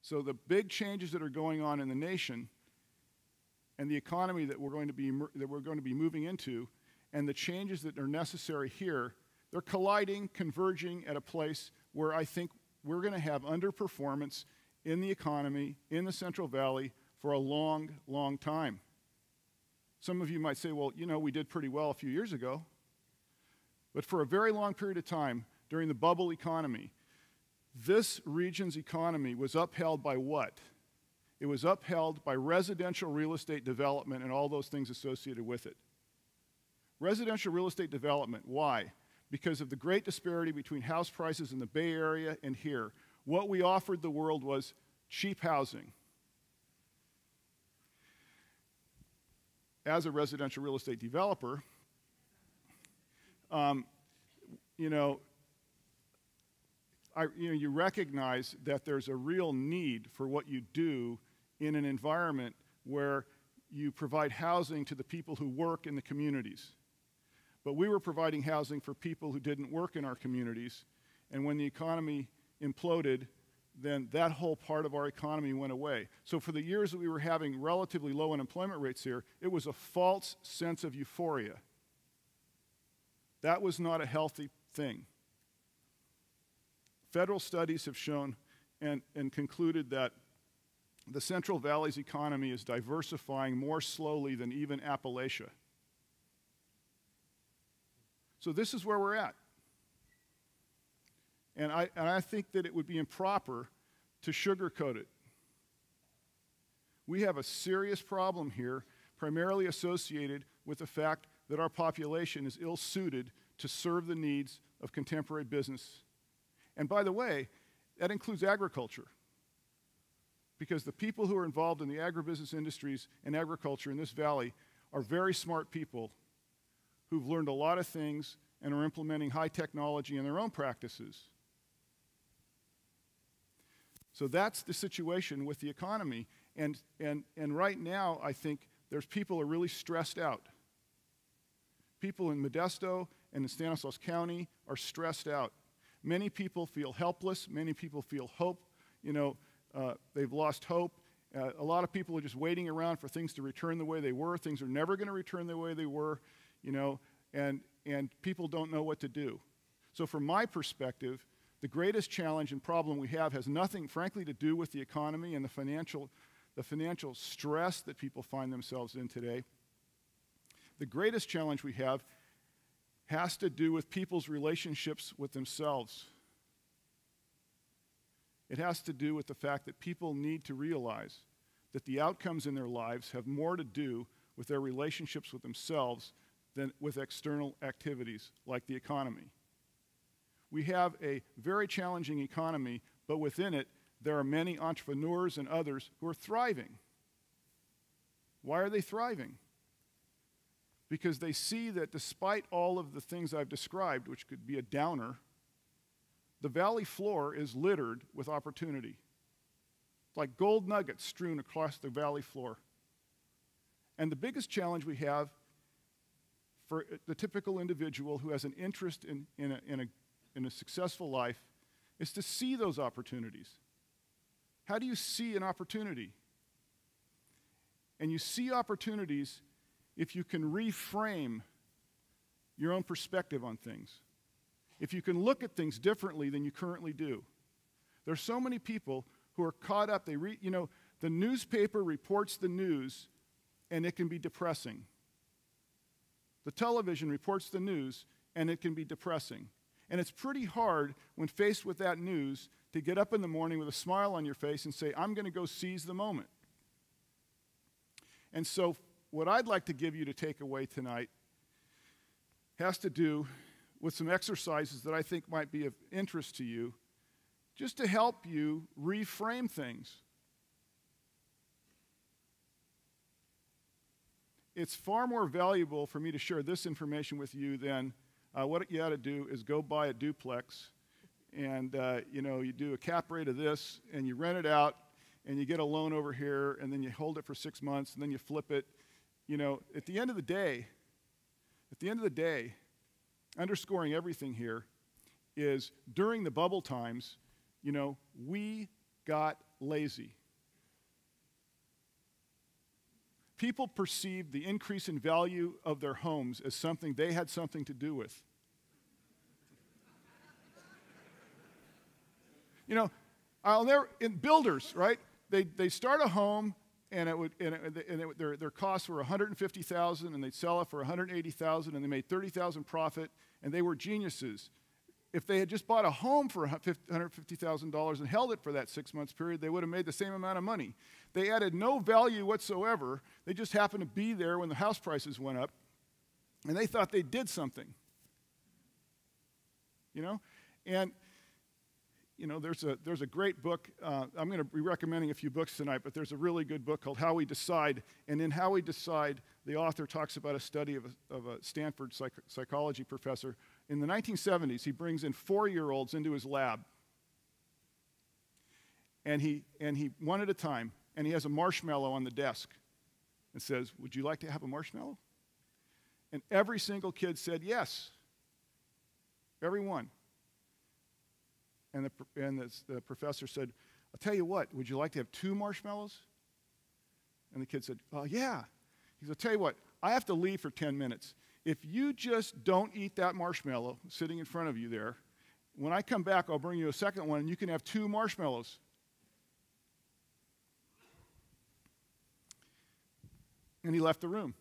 So the big changes that are going on in the nation and the economy that we're going to be moving into, and the changes that are necessary here, they're colliding, converging at a place where I think we're going to have underperformance in the economy, in the Central Valley, for a long, long time. Some of you might say, well, you know, we did pretty well a few years ago. But for a very long period of time, during the bubble economy, this region's economy was upheld by what? It was upheld by residential real estate development and all those things associated with it. Residential real estate development, why? Because of the great disparity between house prices in the Bay Area and here. What we offered the world was cheap housing. As a residential real estate developer, you recognize that there's a real need for what you do in an environment where you provide housing to the people who work in the communities. But we were providing housing for people who didn't work in our communities, and when the economy imploded, then that whole part of our economy went away. So for the years that we were having relatively low unemployment rates here, it was a false sense of euphoria. That was not a healthy thing. Federal studies have shown and concluded that the Central Valley's economy is diversifying more slowly than even Appalachia. So this is where we're at. And I think that it would be improper to sugarcoat it. We have a serious problem here, primarily associated with the fact that our population is ill-suited to serve the needs of contemporary business. And by the way, that includes agriculture. Because the people who are involved in the agribusiness industries and agriculture in this valley are very smart people who've learned a lot of things and are implementing high technology in their own practices. So that's the situation with the economy. And right now, I think there's people who are really stressed out. People in Modesto and in Stanislaus County are stressed out. Many people feel helpless. Many people feel hope. They've lost hope. A lot of people are just waiting around for things to return the way they were. Things are never going to return the way they were, and people don't know what to do. So from my perspective, the greatest challenge and problem we have has nothing, frankly, to do with the economy and the financial stress that people find themselves in today. The greatest challenge we have has to do with people's relationships with themselves. It has to do with the fact that people need to realize that the outcomes in their lives have more to do with their relationships with themselves than with external activities like the economy. We have a very challenging economy, but within it, there are many entrepreneurs and others who are thriving. Why are they thriving? Because they see that despite all of the things I've described, which could be a downer, the valley floor is littered with opportunity. It's like gold nuggets strewn across the valley floor. And the biggest challenge we have for the typical individual who has an interest in a successful life is to see those opportunities. How do you see an opportunity? And you see opportunities if you can reframe your own perspective on things. If you can look at things differently than you currently do. There's so many people who are caught up. The newspaper reports the news, and it can be depressing. The television reports the news, and it can be depressing. And it's pretty hard when faced with that news to get up in the morning with a smile on your face and say, I'm going to go seize the moment. And so what I'd like to give you to take away tonight has to do with some exercises that I think might be of interest to you, just to help you reframe things. It's far more valuable for me to share this information with you than what you ought to do is go buy a duplex and you do a cap rate of this and you rent it out and you get a loan over here and then you hold it for 6 months and then you flip it. At the end of the day, underscoring everything here is during the bubble times, we got lazy. People perceived the increase in value of their homes as something they had something to do with. You know, in builders, right? They start a home, and their costs were $150,000, and they'd sell it for $180,000, and they made $30,000 profit, and they were geniuses. If they had just bought a home for $150,000 and held it for that 6 months period, they would have made the same amount of money. They added no value whatsoever. They just happened to be there when the house prices went up, and they thought they did something. You know? And you know, there's a great book. I'm going to be recommending a few books tonight, but there's a really good book called How We Decide. And in How We Decide, the author talks about a study of a Stanford psychology professor. In the 1970s, he brings in 4-year-olds into his lab. And he one at a time, and he has a marshmallow on the desk and says, "Would you like to have a marshmallow?" And every single kid said yes. Every one. And the professor said, "I'll tell you what, would you like to have 2 marshmallows?" And the kid said, "Oh, yeah." He said, "I'll tell you what, I have to leave for 10 minutes. If you just don't eat that marshmallow sitting in front of you there, when I come back, I'll bring you a second one, and you can have 2 marshmallows." And he left the room.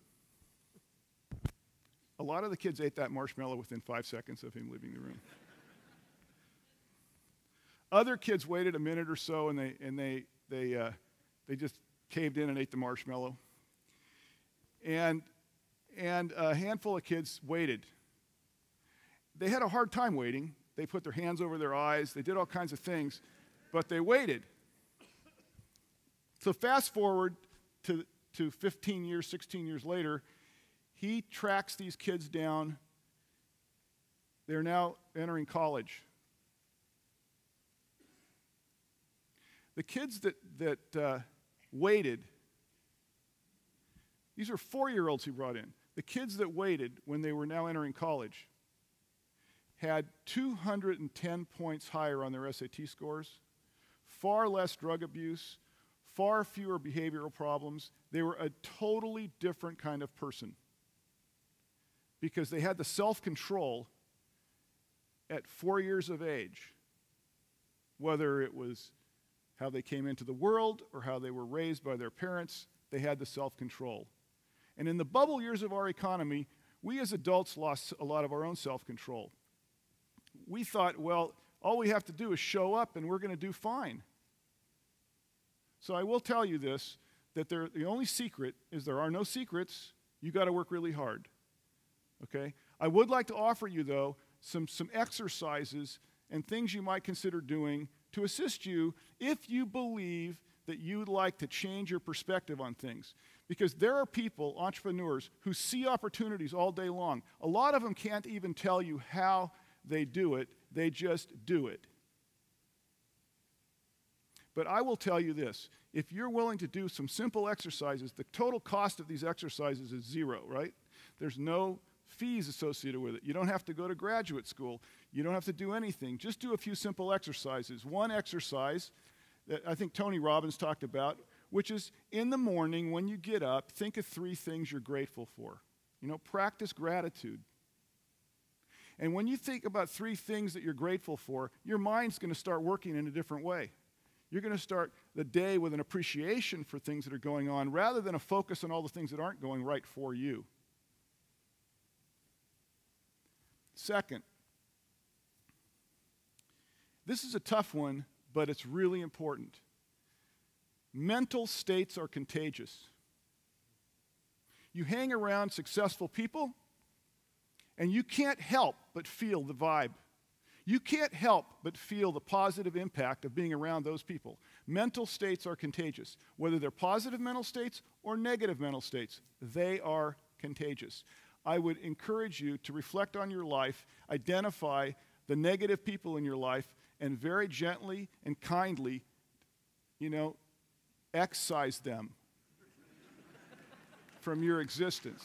A lot of the kids ate that marshmallow within 5 seconds of him leaving the room. Other kids waited a minute or so, and they just caved in and ate the marshmallow. And a handful of kids waited. They had a hard time waiting. They put their hands over their eyes. They did all kinds of things, but they waited. So fast forward to 15 years, 16 years later, he tracks these kids down. They're now entering college. The kids that waited, these are 4-year-olds he brought in. The kids that waited when they were now entering college had 210 points higher on their SAT scores, far less drug abuse, far fewer behavioral problems. They were a totally different kind of person because they had the self-control at 4 years of age, whether it was how they came into the world or how they were raised by their parents. They had the self-control. And in the bubble years of our economy, we as adults lost a lot of our own self-control. We thought, well, all we have to do is show up and we're going to do fine. So I will tell you this, that the only secret is there are no secrets. You got to work really hard. Okay? I would like to offer you, though, some exercises and things you might consider doing to assist you if you believe that you'd like to change your perspective on things. Because there are people, entrepreneurs, who see opportunities all day long. A lot of them can't even tell you how they do it. They just do it. But I will tell you this. If you're willing to do some simple exercises, the total cost of these exercises is 0, right? There's no fees associated with it. You don't have to go to graduate school. You don't have to do anything. Just do a few simple exercises. One exercise that I think Tony Robbins talked about, which is in the morning when you get up, think of 3 things you're grateful for. You know, practice gratitude. And when you think about 3 things that you're grateful for, your mind's going to start working in a different way. You're going to start the day with an appreciation for things that are going on rather than a focus on all the things that aren't going right for you. Second, this is a tough one, but it's really important. Mental states are contagious. You hang around successful people, and you can't help but feel the vibe. You can't help but feel the positive impact of being around those people. Mental states are contagious. Whether they're positive mental states or negative mental states, they are contagious. I would encourage you to reflect on your life, identify the negative people in your life, and very gently and kindly, excise them from your existence.